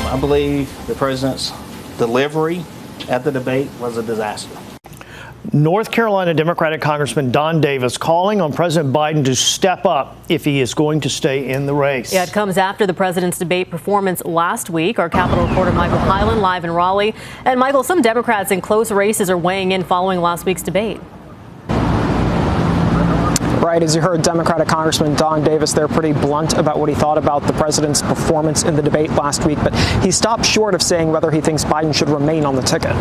I believe the president's delivery at the debate was a disaster. North Carolina Democratic Congressman Don Davis calling on President Biden to step up if he is going to stay in the race. Yeah, it comes after the president's debate performance last week. Our Capitol reporter Michael Hyland live in Raleigh. And Michael, some Democrats in close races are weighing in following last week's debate. Right, as you heard Democratic Congressman Don Davis there pretty blunt about what he thought about the president's performance in the debate last week, but he stopped short of saying whether he thinks Biden should remain on the ticket.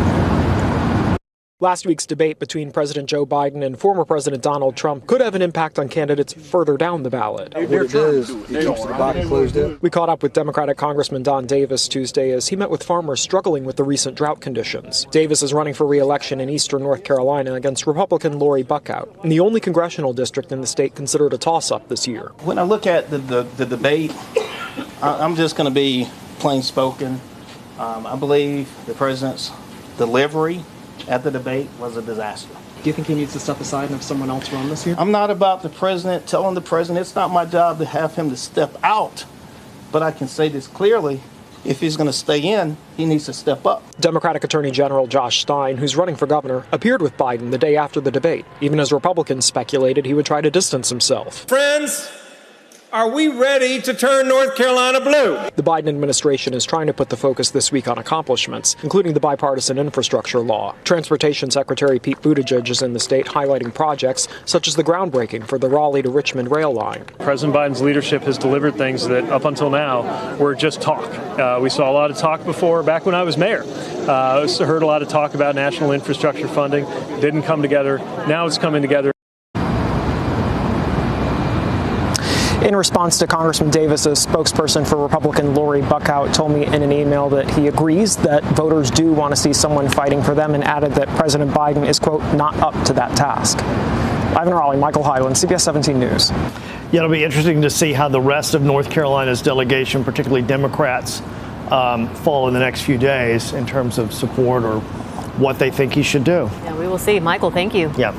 Last week's debate between President Joe Biden and former President Donald Trump could have an impact on candidates further down the ballot. What it is, it keeps the body closed in. We caught up with Democratic Congressman Don Davis Tuesday as he met with farmers struggling with the recent drought conditions. Davis is running for re-election in eastern North Carolina against Republican Lori Buckout, in the only congressional district in the state considered a toss-up this year. When I look at the debate, I'm just going to be plain spoken. I believe the president's delivery at the debate was a disaster. Do you think he needs to step aside and have someone else run this year? I'm not about the president telling the president it's not my job to have him to step out, but I can say this clearly. If he's going to stay in, he needs to step up. Democratic Attorney General Josh Stein, who's running for governor, appeared with Biden the day after the debate, even as Republicans speculated he would try to distance himself. Friends, are we ready to turn North Carolina blue? The Biden administration is trying to put the focus this week on accomplishments, including the bipartisan infrastructure law. Transportation Secretary Pete Buttigieg is in the state highlighting projects such as the groundbreaking for the Raleigh to Richmond rail line. President Biden's leadership has delivered things that up until now were just talk. We saw a lot of talk before, back when I was mayor. Heard a lot of talk about national infrastructure funding. Didn't come together. Now it's coming together. In response to Congressman Davis, a spokesperson for Republican Lori Buckout told me in an email that he agrees that voters do want to see someone fighting for them and added that President Biden is, quote, not up to that task. Live in Raleigh, Michael Hyland, CBS 17 News. Yeah, it'll be interesting to see how the rest of North Carolina's delegation, particularly Democrats, fall in the next few days in terms of support or what they think he should do. Yeah, we will see. Michael, thank you. Yeah.